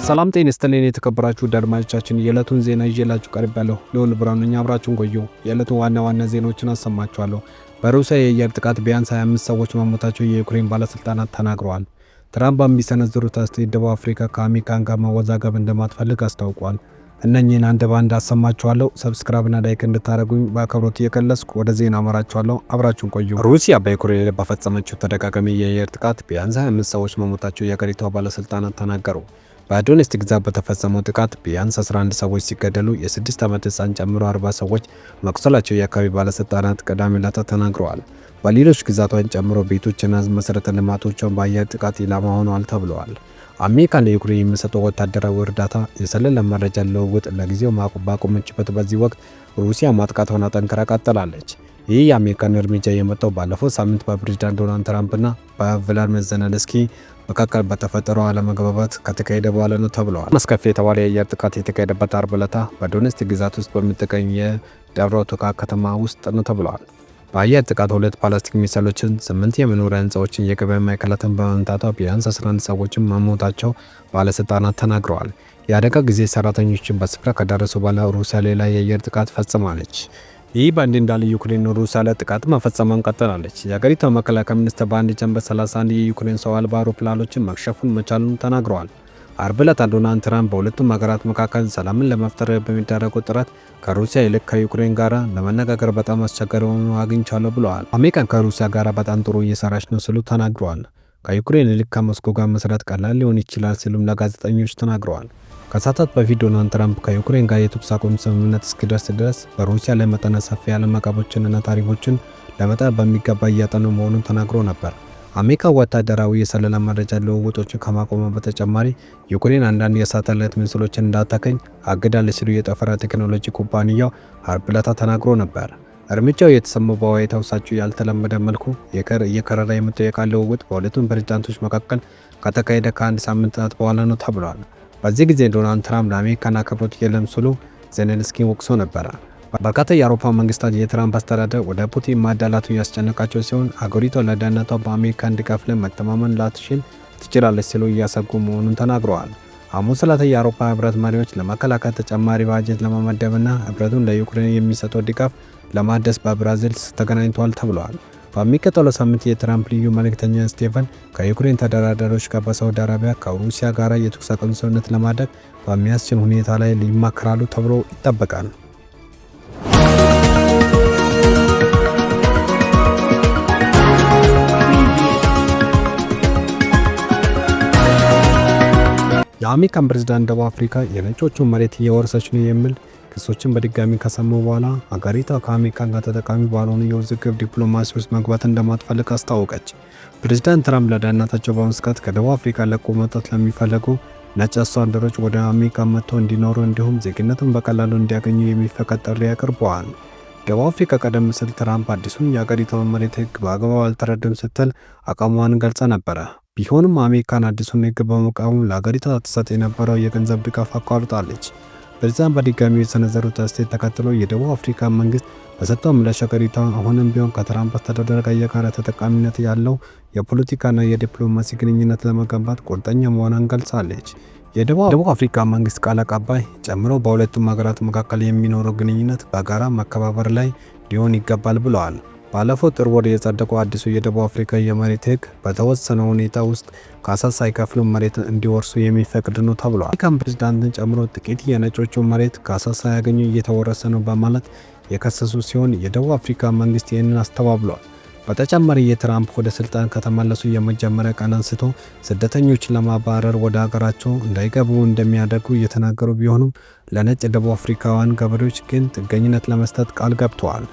ሰላም ጤና ይስጥልኝ የተከበራችሁ አድማጮቻችን የዕለቱን ዜና ይዤላችሁ ቀርቤያለሁ። ልዑል ብርሃኑ ነኝ። አብራችሁን ቆዩ። የዕለቱን ዋና ዜናዎችን አሰማችኋለሁ። በሩሲያ የአየር ጥቃት ቢያንስ 25 ሰዎች መሞታቸው የዩክሬን ባለስልጣናት ተናግረዋል። ትራምፕ በሚሰነዝሩት አስተያየት ደቡብ አፍሪካ ከአሜሪካን ጋር መወዛገብ እንደማትፈልግ አስታውቋል። እነኚህን አንድ ባንድ አሰማችኋለሁ። ሰብስክራይብና ላይክ እንድታደርጉኝ በአክብሮት እየገለጽኩ ወደ ዜና አመራችኋለሁ። አብራችሁን ቆዩ። ሩሲያ በዩክሬን ላይ በፈጸመችው ተደጋጋሚ የአየር ጥቃት ቢያንስ 25 ሰዎች መሞታቸው የሀገሪቷ ባለስልጣናት ተናገሩ። በዶኔትስክ ግዛት በተፈጸመው ጥቃት ቢያንስ 11 ሰዎች ሲገደሉ የ6 ዓመት ሕፃን ጨምሮ 40 ሰዎች መቁሰላቸው የአካባቢ ባለስልጣናት ቅዳሜ ዕለት ተናግረዋል። በሌሎች ግዛቶችን ጨምሮ ቤቶችና መሰረተ ልማቶችን በአየር ጥቃት ኢላማ ሆነዋል ተብለዋል። አሜሪካ ለዩክሬን የሚሰጠው ወታደራዊ እርዳታ የሰለላ መረጃ ልውውጥ ለጊዜው ባቆመችበት በዚህ ወቅት ሩሲያ ማጥቃቷን አጠንክራ ቀጥላለች። ይህ የአሜሪካን እርምጃ የመጣው ባለፈው ሳምንት በፕሬዝዳንት ዶናልድ ትራምፕና በቭላድሚር ዘለንስኪ መካከል በተፈጠረው አለመግባባት ከተካሄደ በኋላ ነው ተብለዋል። አስከፊ የተባለ የአየር ጥቃት የተካሄደበት አርብ ዕለት በዶኔትስክ ግዛት ውስጥ በምትገኝ የደብሮቶካ ከተማ ውስጥ ነው ተብለዋል። በአየር ጥቃት 2 ፕላስቲክ ሚሳይሎችን፣ 8 የመኖሪያ ህንፃዎችን፣ የገበያ ማዕከላትን በመምታቷ ቢያንስ 11 ሰዎችን መሞታቸው ባለስልጣናት ተናግረዋል። የአደጋ ጊዜ ሰራተኞችን በስፍራ ከደረሱ በኋላ ሩሲያ ሌላ የአየር ጥቃት ፈጽማለች። ይህ በእንዲህ እንዳለ ዩክሬን ሩሲያ ላይ ጥቃት መፈጸሟን ቀጥላለች። የሀገሪቷ መከላከያ ሚኒስትር በአንድ ጀንበር 31 የዩክሬን ሰው አልባ አውሮፕላኖችን መክሸፉን መቻሉን ተናግረዋል። አርብ ዕለት ዶናልድ ትራምፕ በሁለቱም ሀገራት መካከል ሰላምን ለመፍጠር በሚደረገው ጥረት ከሩሲያ ይልቅ ከዩክሬን ጋር ለመነጋገር በጣም አስቸጋሪ ሆኖ አግኝቻለሁ ብለዋል። አሜሪካን ከሩሲያ ጋር በጣም ጥሩ እየሰራች ነው ሲሉ ተናግረዋል። ከዩክሬን ይልቅ ከሞስኮ ጋር መስራት ቀላል ሊሆን ይችላል ሲሉም ለጋዜጠኞች ተናግረዋል። ከሰዓታት በፊት ዶናልድ ትራምፕ ከዩክሬን ጋር የተኩስ አቁም ስምምነት እስኪደርስ ድረስ በሩሲያ ላይ መጠነ ሰፊ የዓለም ማዕቀቦችንና ታሪፎችን ለመጣል በሚገባ እያጠኑ መሆኑን ተናግሮ ነበር። አሜሪካ ወታደራዊ የሰለላ መረጃ ልውውጦችን ከማቆሟ በተጨማሪ ዩክሬን አንዳንድ የሳተላይት ምስሎችን እንዳታገኝ አግዳለች ሲሉ የጠፈራ ቴክኖሎጂ ኩባንያው አርብ ዕለት ተናግሮ ነበር። እርምጃው የተሰማው በዋይት ሀውሳቸው ያልተለመደ መልኩ እየከረረ የመጣው የቃል ልውውጥ በሁለቱም ፕሬዝዳንቶች መካከል ከተካሄደ ከአንድ ሳምንታት በኋላ ነው ተብሏል። በዚህ ጊዜ ዶናልድ ትራምፕ ለአሜሪካን አክብሮት የለም ሲሉ ዜሌንስኪን ወቅሶ ነበረ። በርካታ የአውሮፓ መንግስታት የትራምፕ አስተዳደር ወደ ፑቲን ማዳላቱ ያስጨነቃቸው ሲሆን አገሪቷ ለደህንነቷ በአሜሪካን ድጋፍ ላይ መተማመን ላትችል ትችላለች ሲሉ እያሰጉ መሆኑን ተናግረዋል። ሐሙስ ዕለት የአውሮፓ ህብረት መሪዎች ለመከላከል ተጨማሪ ባጀት ለመመደብና ህብረቱን ለዩክሬን የሚሰጠው ድጋፍ ለማደስ በብራዚል ተገናኝተዋል ተብለዋል። በሚቀጥለው ሳምንት የትራምፕ ልዩ መልእክተኛ ስቴፈን ከዩክሬን ተደራዳሪዎች ጋር በሳውዲ አረቢያ ከሩሲያ ጋር የተኩስ አቁም ስምምነት ለማድረግ በሚያስችል ሁኔታ ላይ ይመክራሉ ተብሎ ይጠበቃል። የአሜሪካን ፕሬዝዳንት ደቡብ አፍሪካ የነጮቹን መሬት እየወረሰች ነው የሚል ክሶችን በድጋሚ ከሰሙ በኋላ አገሪቷ ከአሜሪካን ጋር ተጠቃሚ ባልሆኑ የውዝግብ ዲፕሎማሲ ውስጥ መግባት እንደማትፈልግ አስታወቀች። ፕሬዝዳንት ትራምፕ ለደህንነታቸው በመስጋት ከደቡብ አፍሪካ ለቆ መውጣት ለሚፈልጉ ነጭ አርሶ አደሮች ወደ አሜሪካ መጥተው እንዲኖሩ እንዲሁም ዜግነቱን በቀላሉ እንዲያገኙ የሚፈቀድ ጥሪ አቅርበዋል። ደቡብ አፍሪካ ቀደም ሲል ትራምፕ አዲሱን የአገሪቷን መሬት ሕግ በአግባቡ አልተረዱም ስትል አቋሟን ገልጻ ነበረ። ቢሆንም አሜሪካን አዲሱን ሕግ በመቃወም ለአገሪቷ ትሰጥ የነበረው የገንዘብ ድጋፍ አቋርጣለች። በዛም በድጋሚ የሰነዘሩት አስተያየት ተከትሎ የደቡብ አፍሪካ መንግስት በሰጠው ምላሽ አገሪቷ አሁንም ቢሆን ከትራምፕ አስተዳደር ጋር የጋራ ተጠቃሚነት ያለው የፖለቲካና የዲፕሎማሲ ግንኙነት ለመገንባት ቁርጠኛ መሆኗን ገልጻለች። የደቡብ አፍሪካ መንግስት ቃል አቀባይ ጨምሮ በሁለቱም ሀገራት መካከል የሚኖረው ግንኙነት በጋራ መከባበር ላይ ሊሆን ይገባል ብለዋል። ባለፈው ጥር ወር የጸደቀው አዲሱ የደቡብ አፍሪካ የመሬት ሕግ በተወሰነ ሁኔታ ውስጥ ካሳ ሳይከፍሉ መሬት እንዲወርሱ የሚፈቅድ ነው ተብሏል። አሜሪካን ፕሬዝዳንትን ጨምሮ ጥቂት የነጮቹ መሬት ካሳ ሳያገኙ እየተወረሰ ነው በማለት የከሰሱ ሲሆን የደቡብ አፍሪካ መንግስት ይህንን አስተባብሏል። በተጨማሪ የትራምፕ ወደ ስልጣን ከተመለሱ የመጀመሪያ ቀን አንስቶ ስደተኞችን ለማባረር ወደ ሀገራቸው እንዳይገቡ እንደሚያደርጉ እየተናገሩ ቢሆኑም ለነጭ ደቡብ አፍሪካውያን ገበሬዎች ግን ጥገኝነት ለመስጠት ቃል ገብተዋል።